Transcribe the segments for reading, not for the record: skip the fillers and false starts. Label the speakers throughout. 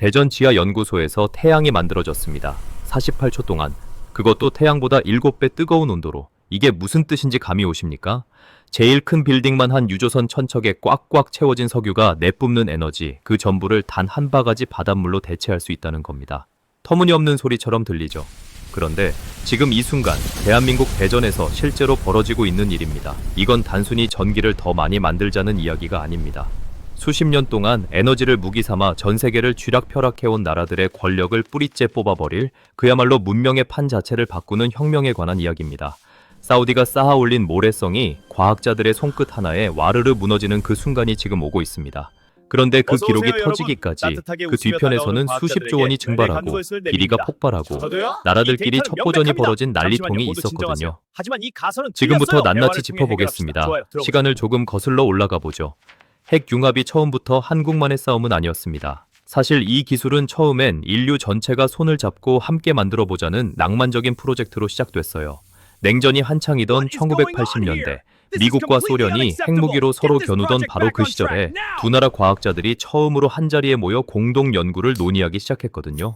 Speaker 1: 대전 지하연구소에서 태양이 만들어졌습니다. 48초 동안. 그것도 태양보다 7배 뜨거운 온도로. 이게 무슨 뜻인지 감이 오십니까? 제일 큰 빌딩만 한 유조선 천척에 꽉꽉 채워진 석유가 내뿜는 에너지, 그 전부를 단 한 바가지 바닷물로 대체할 수 있다는 겁니다. 터무니없는 소리처럼 들리죠. 그런데 지금 이 순간 대한민국 대전에서 실제로 벌어지고 있는 일입니다. 이건 단순히 전기를 더 많이 만들자는 이야기가 아닙니다. 수십 년 동안 에너지를 무기 삼아 전 세계를 쥐락펴락해온 나라들의 권력을 뿌리째 뽑아버릴 그야말로 문명의 판 자체를 바꾸는 혁명에 관한 이야기입니다. 사우디가 쌓아 올린 모래성이 과학자들의 손끝 하나에 와르르 무너지는 그 순간이 지금 오고 있습니다. 그런데 그 기록이 터지기까지 그 뒤편에서는 수십조 원이 증발하고 비리가 폭발하고 나라들끼리 첩보전이 벌어진 난리통이 있었거든요. 지금부터 낱낱이 짚어보겠습니다. 시간을 조금 거슬러 올라가 보죠. 핵융합이 처음부터 한국만의 싸움은 아니었습니다. 사실 이 기술은 처음엔 인류 전체가 손을 잡고 함께 만들어보자는 낭만적인 프로젝트로 시작됐어요. 냉전이 한창이던 1980년대, 미국과 소련이 핵무기로 서로 겨누던 바로 그 시절에 두 나라 과학자들이 처음으로 한자리에 모여 공동 연구를 논의하기 시작했거든요.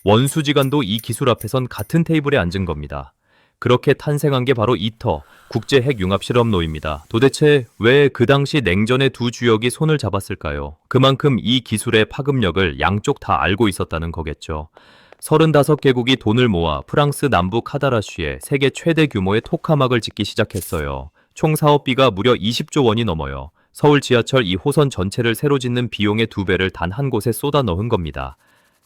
Speaker 1: 원수지간도 이 기술 앞에선 같은 테이블에 앉은 겁니다. 그렇게 탄생한 게 바로 이터, 국제핵융합실험로입니다. 도대체 왜 그 당시 냉전의 두 주역이 손을 잡았을까요? 그만큼 이 기술의 파급력을 양쪽 다 알고 있었다는 거겠죠. 35개국이 돈을 모아 프랑스 남부 카다라슈에 세계 최대 규모의 토카막을 짓기 시작했어요. 총 사업비가 무려 20조 원이 넘어요. 서울 지하철 2호선 전체를 새로 짓는 비용의 2배를 단 한 곳에 쏟아 넣은 겁니다.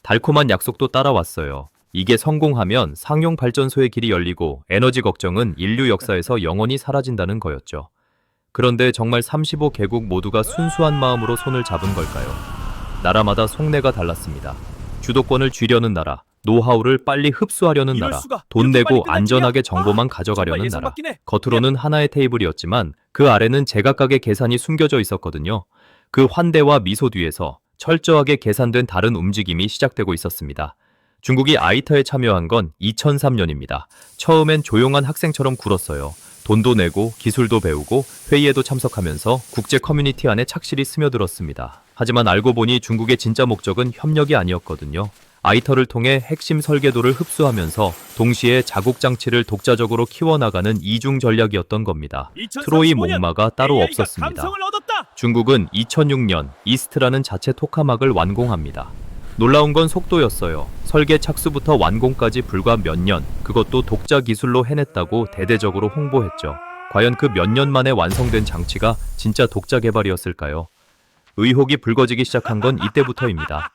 Speaker 1: 달콤한 약속도 따라왔어요. 이게 성공하면 상용 발전소의 길이 열리고 에너지 걱정은 인류 역사에서 영원히 사라진다는 거였죠. 그런데 정말 35개국 모두가 순수한 마음으로 손을 잡은 걸까요? 나라마다 속내가 달랐습니다. 주도권을 쥐려는 나라, 노하우를 빨리 흡수하려는 나라, 돈 내고 안전하게 정보만 가져가려는 나라. 겉으로는 하나의 테이블이었지만 그 아래는 제각각의 계산이 숨겨져 있었거든요. 그 환대와 미소 뒤에서 철저하게 계산된 다른 움직임이 시작되고 있었습니다. 중국이 아이터에 참여한 건 2003년입니다. 처음엔 조용한 학생처럼 굴었어요. 돈도 내고 기술도 배우고 회의에도 참석하면서 국제 커뮤니티 안에 착실히 스며들었습니다. 하지만 알고 보니 중국의 진짜 목적은 협력이 아니었거든요. 아이터를 통해 핵심 설계도를 흡수하면서 동시에 자국 장치를 독자적으로 키워나가는 이중 전략이었던 겁니다. 트로이 목마가 따로 없었습니다. 중국은 2006년 이스트라는 자체 토카막을 완공합니다. 놀라운 건 속도였어요. 설계 착수부터 완공까지 불과 몇 년, 그것도 독자 기술로 해냈다고 대대적으로 홍보했죠. 과연 그 몇 년 만에 완성된 장치가 진짜 독자 개발이었을까요? 의혹이 불거지기 시작한 건 이때부터입니다.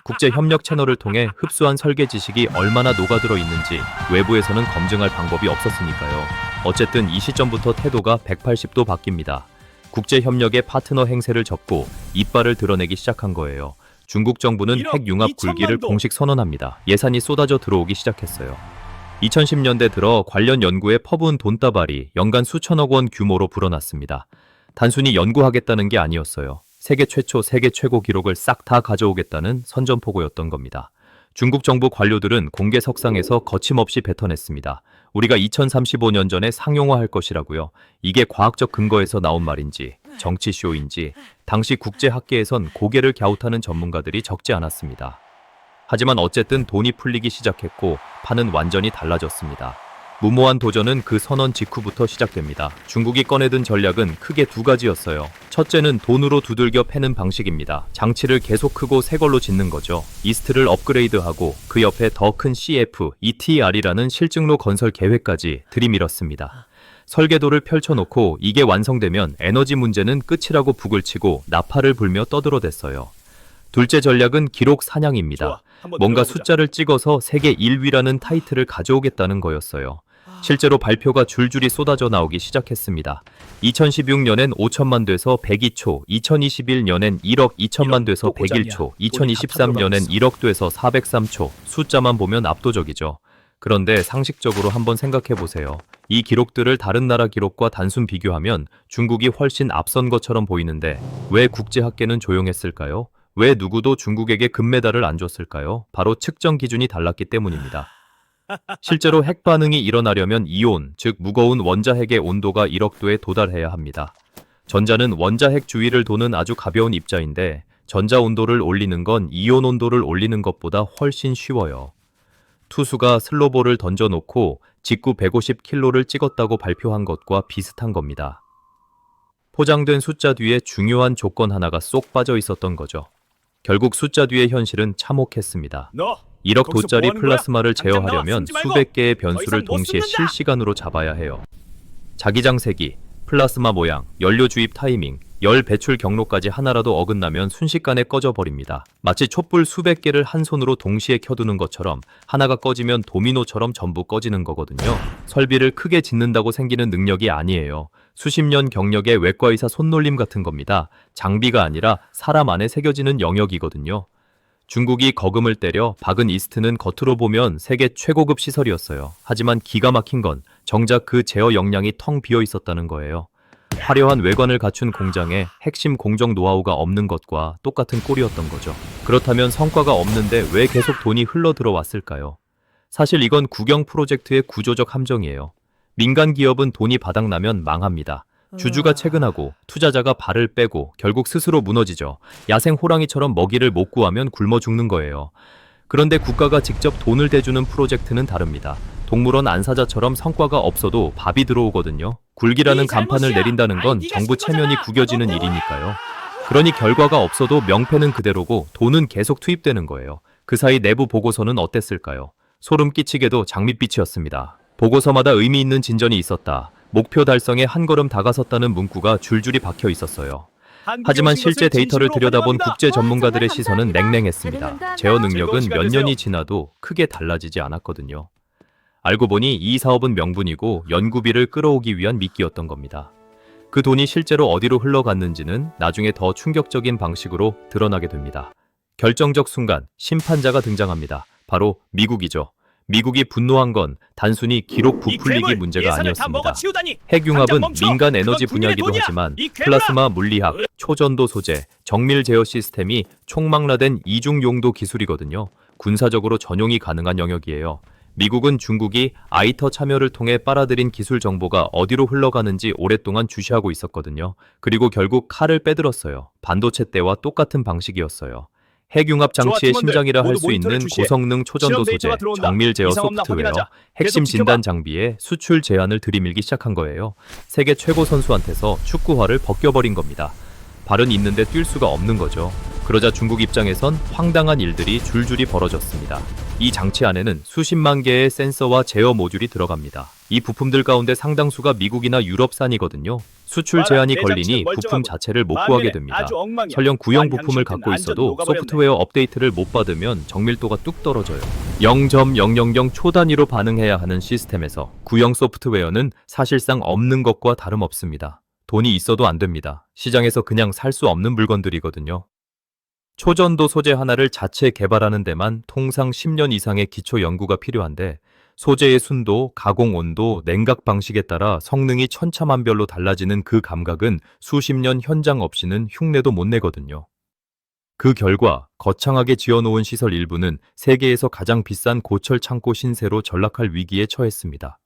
Speaker 1: 국제협력 채널을 통해 흡수한 설계 지식이 얼마나 녹아들어 있는지 외부에서는 검증할 방법이 없었으니까요. 어쨌든 이 시점부터 태도가 180도 바뀝니다. 국제협력의 파트너 행세를 접고 이빨을 드러내기 시작한 거예요. 중국 정부는 핵융합 굴기를 공식 선언합니다. 예산이 쏟아져 들어오기 시작했어요. 2010년대 들어 관련 연구에 퍼부은 돈다발이 연간 수천억 원 규모로 불어났습니다. 단순히 연구하겠다는 게 아니었어요. 세계 최초, 세계 최고 기록을 싹 다 가져오겠다는 선전포고였던 겁니다. 중국 정부 관료들은 공개석상에서 거침없이 뱉어냈습니다. 우리가 2035년 전에 상용화할 것이라고요. 이게 과학적 근거에서 나온 말인지 정치쇼인지 당시 국제학계에선 고개를 갸웃하는 전문가들이 적지 않았습니다. 하지만 어쨌든 돈이 풀리기 시작했고 판은 완전히 달라졌습니다. 무모한 도전은 그 선언 직후부터 시작됩니다. 중국이 꺼내든 전략은 크게 두 가지였어요. 첫째는 돈으로 두들겨 패는 방식입니다. 장치를 계속 크고 새 걸로 짓는 거죠. 이스트를 업그레이드하고 그 옆에 더 큰 CF, ETR이라는 실증로 건설 계획까지 들이밀었습니다. 설계도를 펼쳐놓고 이게 완성되면 에너지 문제는 끝이라고 북을 치고 나팔을 불며 떠들어댔어요. 둘째 전략은 기록 사냥입니다. 뭔가 숫자를 찍어서 세계 1위라는 타이틀을 가져오겠다는 거였어요. 실제로 발표가 줄줄이 쏟아져 나오기 시작했습니다. 2016년엔 5천만 돼서 102초, 2021년엔 1억 2천만 돼서 101초, 2023년엔 1억 돼서 403초, 숫자만 보면 압도적이죠. 그런데 상식적으로 한번 생각해보세요. 이 기록들을 다른 나라 기록과 단순 비교하면 중국이 훨씬 앞선 것처럼 보이는데 왜 국제학계는 조용했을까요? 왜 누구도 중국에게 금메달을 안 줬을까요? 바로 측정 기준이 달랐기 때문입니다. 실제로 핵 반응이 일어나려면 이온, 즉 무거운 원자핵의 온도가 1억 도에 도달해야 합니다. 전자는 원자핵 주위를 도는 아주 가벼운 입자인데 전자 온도를 올리는 건 이온 온도를 올리는 것보다 훨씬 쉬워요. 투수가 슬로볼을 던져놓고 직구 150km를 찍었다고 발표한 것과 비슷한 겁니다. 포장된 숫자 뒤에 중요한 조건 하나가 쏙 빠져 있었던 거죠. 결국 숫자 뒤의 현실은 참혹했습니다. 1억 도짜리 플라스마를 제어하려면 수백 개의 변수를 동시에 실시간으로 잡아야 해요. 자기장 세기, 플라스마 모양, 연료 주입 타이밍, 열 배출 경로까지 하나라도 어긋나면 순식간에 꺼져버립니다. 마치 촛불 수백 개를 한 손으로 동시에 켜두는 것처럼 하나가 꺼지면 도미노처럼 전부 꺼지는 거거든요. 설비를 크게 짓는다고 생기는 능력이 아니에요. 수십 년 경력의 외과의사 손놀림 같은 겁니다. 장비가 아니라 사람 안에 새겨지는 영역이거든요. 중국이 거금을 때려 박은 이스트는 겉으로 보면 세계 최고급 시설이었어요. 하지만 기가 막힌 건 정작 그 제어 역량이 텅 비어 있었다는 거예요. 화려한 외관을 갖춘 공장에 핵심 공정 노하우가 없는 것과 똑같은 꼴이었던 거죠. 그렇다면 성과가 없는데 왜 계속 돈이 흘러 들어왔을까요? 사실 이건 국영 프로젝트의 구조적 함정이에요. 민간 기업은 돈이 바닥나면 망합니다. 주주가 채근하고 투자자가 발을 빼고 결국 스스로 무너지죠. 야생 호랑이처럼 먹이를 못 구하면 굶어 죽는 거예요. 그런데 국가가 직접 돈을 대주는 프로젝트는 다릅니다. 동물원 안사자처럼 성과가 없어도 밥이 들어오거든요. 굴기라는 간판을 내린다는 건 정부 체면이 구겨지는 일이니까요. 그러니 결과가 없어도 명패는 그대로고 돈은 계속 투입되는 거예요. 그 사이 내부 보고서는 어땠을까요? 소름 끼치게도 장밋빛이었습니다. 보고서마다 의미 있는 진전이 있었다. 목표 달성에 한 걸음 다가섰다는 문구가 줄줄이 박혀 있었어요. 하지만 실제 데이터를 들여다본 국제 전문가들의 시선은 냉랭했습니다. 제어 능력은 몇 년이 지나도 크게 달라지지 않았거든요. 알고 보니 이 사업은 명분이고 연구비를 끌어오기 위한 미끼였던 겁니다. 그 돈이 실제로 어디로 흘러갔는지는 나중에 더 충격적인 방식으로 드러나게 됩니다. 결정적 순간 심판자가 등장합니다. 바로 미국이죠. 미국이 분노한 건 단순히 기록 부풀리기 문제가 아니었습니다. 핵융합은 민간 에너지 분야이기도 하지만 플라스마 물리학, 초전도 소재, 정밀 제어 시스템이 총망라된 이중 용도 기술이거든요. 군사적으로 전용이 가능한 영역이에요. 미국은 중국이 아이터 참여를 통해 빨아들인 기술 정보가 어디로 흘러가는지 오랫동안 주시하고 있었거든요. 그리고 결국 칼을 빼들었어요. 반도체 때와 똑같은 방식이었어요. 핵융합 장치의 심장이라 할 수 있는 고성능 초전도 소재, 정밀 제어 소프트웨어, 핵심 진단 장비에 수출 제한을 들이밀기 시작한 거예요. 세계 최고 선수한테서 축구화를 벗겨버린 겁니다. 발은 있는데 뛸 수가 없는 거죠. 그러자 중국 입장에선 황당한 일들이 줄줄이 벌어졌습니다. 이 장치 안에는 수십만 개의 센서와 제어 모듈이 들어갑니다. 이 부품들 가운데 상당수가 미국이나 유럽산이거든요. 수출 제한이 걸리니 부품 자체를 못 구하게 됩니다. 설령 구형 부품을 갖고 있어도 소프트웨어 업데이트를 못 받으면 정밀도가 뚝 떨어져요. 0.000 초 단위로 반응해야 하는 시스템에서 구형 소프트웨어는 사실상 없는 것과 다름없습니다. 돈이 있어도 안 됩니다. 시장에서 그냥 살 수 없는 물건들이거든요. 초전도 소재 하나를 자체 개발하는 데만 통상 10년 이상의 기초 연구가 필요한데 소재의 순도, 가공 온도, 냉각 방식에 따라 성능이 천차만별로 달라지는 그 감각은 수십 년 현장 없이는 흉내도 못 내거든요. 그 결과 거창하게 지어놓은 시설 일부는 세계에서 가장 비싼 고철 창고 신세로 전락할 위기에 처했습니다.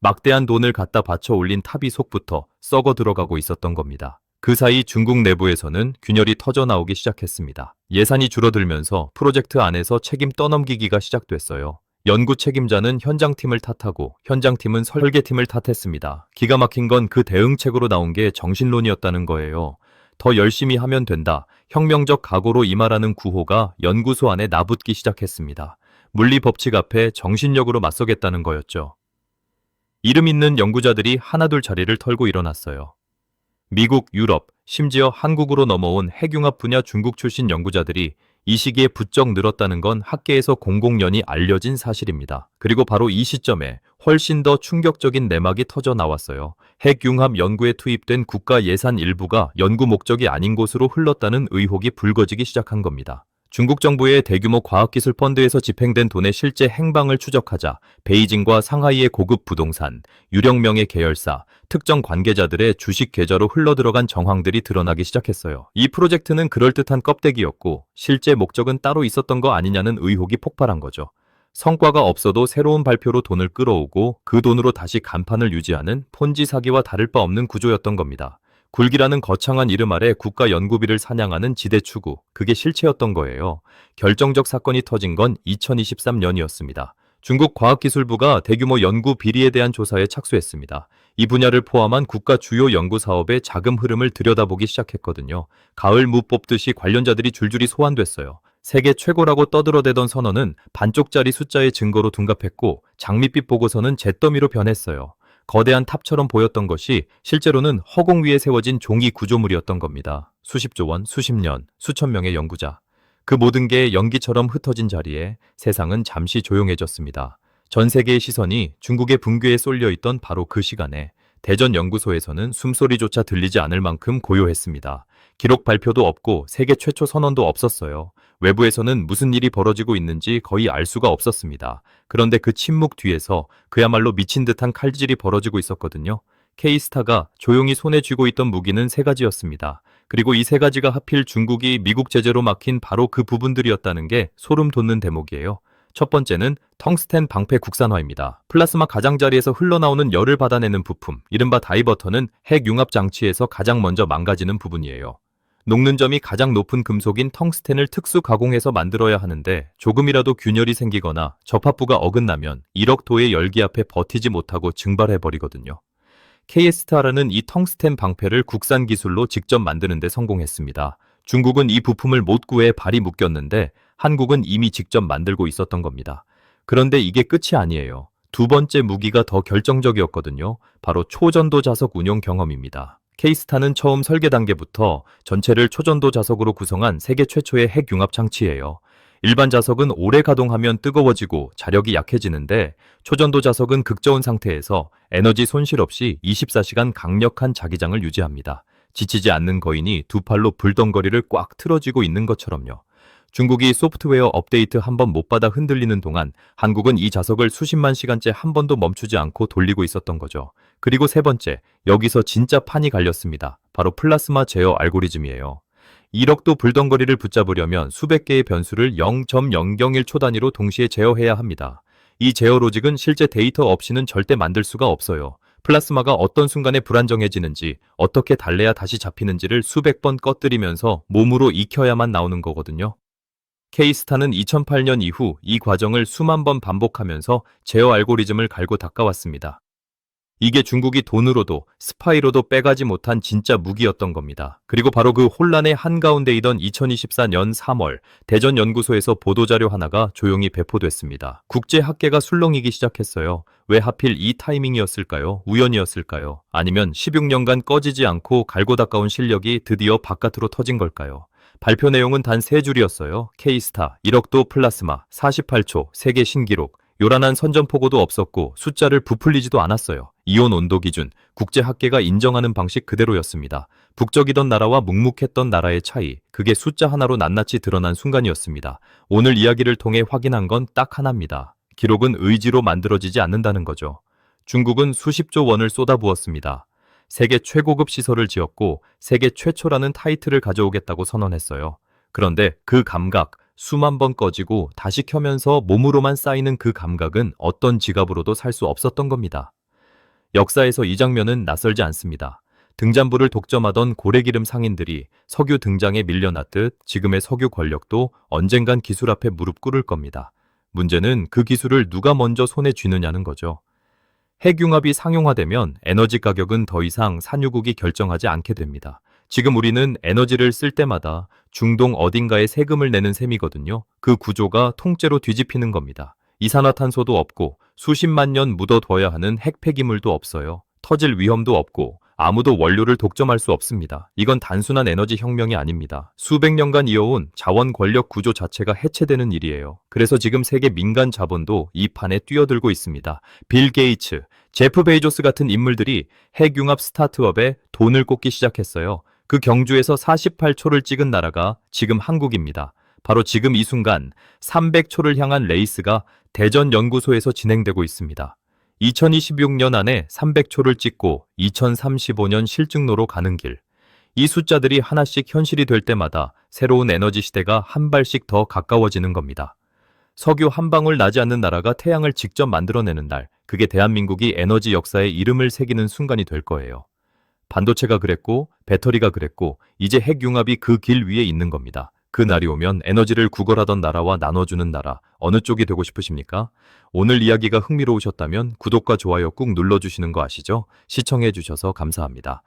Speaker 1: 막대한 돈을 갖다 바쳐 올린 탑이 속부터 썩어 들어가고 있었던 겁니다. 그 사이 중국 내부에서는 균열이 터져나오기 시작했습니다. 예산이 줄어들면서 프로젝트 안에서 책임 떠넘기기가 시작됐어요. 연구 책임자는 현장팀을 탓하고 현장팀은 설계팀을 탓했습니다. 기가 막힌 건 그 대응책으로 나온 게 정신론이었다는 거예요. 더 열심히 하면 된다. 혁명적 각오로 임하라는 구호가 연구소 안에 나붙기 시작했습니다. 물리 법칙 앞에 정신력으로 맞서겠다는 거였죠. 이름 있는 연구자들이 하나둘 자리를 털고 일어났어요. 미국, 유럽, 심지어 한국으로 넘어온 핵융합 분야 중국 출신 연구자들이 이 시기에 부쩍 늘었다는 건 학계에서 공공연히 알려진 사실입니다. 그리고 바로 이 시점에 훨씬 더 충격적인 내막이 터져 나왔어요. 핵융합 연구에 투입된 국가 예산 일부가 연구 목적이 아닌 곳으로 흘렀다는 의혹이 불거지기 시작한 겁니다. 중국 정부의 대규모 과학기술 펀드에서 집행된 돈의 실제 행방을 추적하자 베이징과 상하이의 고급 부동산, 유령명의 계열사, 특정 관계자들의 주식 계좌로 흘러들어간 정황들이 드러나기 시작했어요. 이 프로젝트는 그럴듯한 껍데기였고 실제 목적은 따로 있었던 거 아니냐는 의혹이 폭발한 거죠. 성과가 없어도 새로운 발표로 돈을 끌어오고 그 돈으로 다시 간판을 유지하는 폰지 사기와 다를 바 없는 구조였던 겁니다. 굴기라는 거창한 이름 아래 국가 연구비를 사냥하는 지대 추구, 그게 실체였던 거예요. 결정적 사건이 터진 건 2023년이었습니다. 중국 과학기술부가 대규모 연구 비리에 대한 조사에 착수했습니다. 이 분야를 포함한 국가 주요 연구 사업의 자금 흐름을 들여다보기 시작했거든요. 가을 무 뽑듯이 관련자들이 줄줄이 소환됐어요. 세계 최고라고 떠들어대던 선언은 반쪽짜리 숫자의 증거로 둔갑했고 장밋빛 보고서는 잿더미로 변했어요. 거대한 탑처럼 보였던 것이 실제로는 허공 위에 세워진 종이 구조물이었던 겁니다. 수십조 원, 수십 년, 수천 명의 연구자. 그 모든 게 연기처럼 흩어진 자리에 세상은 잠시 조용해졌습니다. 전 세계의 시선이 중국의 붕괴에 쏠려 있던 바로 그 시간에 대전 연구소에서는 숨소리조차 들리지 않을 만큼 고요했습니다. 기록 발표도 없고 세계 최초 선언도 없었어요. 외부에서는 무슨 일이 벌어지고 있는지 거의 알 수가 없었습니다. 그런데 그 침묵 뒤에서 그야말로 미친 듯한 칼질이 벌어지고 있었거든요. K스타가 조용히 손에 쥐고 있던 무기는 세 가지였습니다. 그리고 이 세 가지가 하필 중국이 미국 제재로 막힌 바로 그 부분들이었다는 게 소름 돋는 대목이에요. 첫 번째는 텅스텐 방패 국산화입니다. 플라스마 가장자리에서 흘러나오는 열을 받아내는 부품, 이른바 다이버터는 핵 융합 장치에서 가장 먼저 망가지는 부분이에요. 녹는 점이 가장 높은 금속인 텅스텐을 특수 가공해서 만들어야 하는데 조금이라도 균열이 생기거나 접합부가 어긋나면 1억 도의 열기 앞에 버티지 못하고 증발해버리거든요. K스타라는 이 텅스텐 방패를 국산 기술로 직접 만드는 데 성공했습니다. 중국은 이 부품을 못 구해 발이 묶였는데 한국은 이미 직접 만들고 있었던 겁니다. 그런데 이게 끝이 아니에요. 두 번째 무기가 더 결정적이었거든요. 바로 초전도 자석 운용 경험입니다. K스타는 처음 설계 단계부터 전체를 초전도 자석으로 구성한 세계 최초의 핵 융합 장치예요. 일반 자석은 오래 가동하면 뜨거워지고 자력이 약해지는데 초전도 자석은 극저온 상태에서 에너지 손실 없이 24시간 강력한 자기장을 유지합니다. 지치지 않는 거인이 두 팔로 불덩거리를 꽉 틀어쥐고 있는 것처럼요. 중국이 소프트웨어 업데이트 한 번 못 받아 흔들리는 동안 한국은 이 자석을 수십만 시간째 한 번도 멈추지 않고 돌리고 있었던 거죠. 그리고 세 번째, 여기서 진짜 판이 갈렸습니다. 바로 플라스마 제어 알고리즘이에요. 1억도 불덩거리를 붙잡으려면 수백 개의 변수를 0.001초 단위로 동시에 제어해야 합니다. 이 제어 로직은 실제 데이터 없이는 절대 만들 수가 없어요. 플라스마가 어떤 순간에 불안정해지는지, 어떻게 달래야 다시 잡히는지를 수백 번 꺼뜨리면서 몸으로 익혀야만 나오는 거거든요. K스타는 2008년 이후 이 과정을 수만 번 반복하면서 제어 알고리즘을 갈고 닦아왔습니다. 이게 중국이 돈으로도 스파이로도 빼가지 못한 진짜 무기였던 겁니다. 그리고 바로 그 혼란의 한가운데이던 2024년 3월 대전 연구소에서 보도자료 하나가 조용히 배포됐습니다. 국제학계가 술렁이기 시작했어요. 왜 하필 이 타이밍이었을까요? 우연이었을까요? 아니면 16년간 꺼지지 않고 갈고 닦아온 실력이 드디어 바깥으로 터진 걸까요? 발표 내용은 단 3줄이었어요. K스타, 1억도 플라스마, 48초, 세계 신기록. 요란한 선전포고도 없었고 숫자를 부풀리지도 않았어요. 이온 온도 기준, 국제학계가 인정하는 방식 그대로였습니다. 북적이던 나라와 묵묵했던 나라의 차이, 그게 숫자 하나로 낱낱이 드러난 순간이었습니다. 오늘 이야기를 통해 확인한 건 딱 하나입니다. 기록은 의지로 만들어지지 않는다는 거죠. 중국은 수십조 원을 쏟아부었습니다. 세계 최고급 시설을 지었고 세계 최초라는 타이틀을 가져오겠다고 선언했어요. 그런데 그 감각, 수만 번 꺼지고 다시 켜면서 몸으로만 쌓이는 그 감각은 어떤 지갑으로도 살 수 없었던 겁니다. 역사에서 이 장면은 낯설지 않습니다. 등잔부를 독점하던 고래기름 상인들이 석유 등장에 밀려났듯 지금의 석유 권력도 언젠간 기술 앞에 무릎 꿇을 겁니다. 문제는 그 기술을 누가 먼저 손에 쥐느냐는 거죠. 핵융합이 상용화되면 에너지 가격은 더 이상 산유국이 결정하지 않게 됩니다. 지금 우리는 에너지를 쓸 때마다 중동 어딘가에 세금을 내는 셈이거든요. 그 구조가 통째로 뒤집히는 겁니다. 이산화탄소도 없고 수십만 년 묻어둬야 하는 핵 폐기물도 없어요. 터질 위험도 없고 아무도 원료를 독점할 수 없습니다. 이건 단순한 에너지 혁명이 아닙니다. 수백 년간 이어온 자원 권력 구조 자체가 해체되는 일이에요. 그래서 지금 세계 민간 자본도 이 판에 뛰어들고 있습니다. 빌 게이츠, 제프 베이조스 같은 인물들이 핵융합 스타트업에 돈을 꽂기 시작했어요. 그 경주에서 48초를 찍은 나라가 지금 한국입니다. 바로 지금 이 순간 300초를 향한 레이스가 대전 연구소에서 진행되고 있습니다. 2026년 안에 300초를 찍고 2035년 실증로로 가는 길. 이 숫자들이 하나씩 현실이 될 때마다 새로운 에너지 시대가 한 발씩 더 가까워지는 겁니다. 석유 한 방울 나지 않는 나라가 태양을 직접 만들어내는 날, 그게 대한민국이 에너지 역사에 이름을 새기는 순간이 될 거예요. 반도체가 그랬고, 배터리가 그랬고, 이제 핵융합이 그 길 위에 있는 겁니다. 그 날이 오면 에너지를 구걸하던 나라와 나눠주는 나라, 어느 쪽이 되고 싶으십니까? 오늘 이야기가 흥미로우셨다면 구독과 좋아요 꾹 눌러주시는 거 아시죠? 시청해주셔서 감사합니다.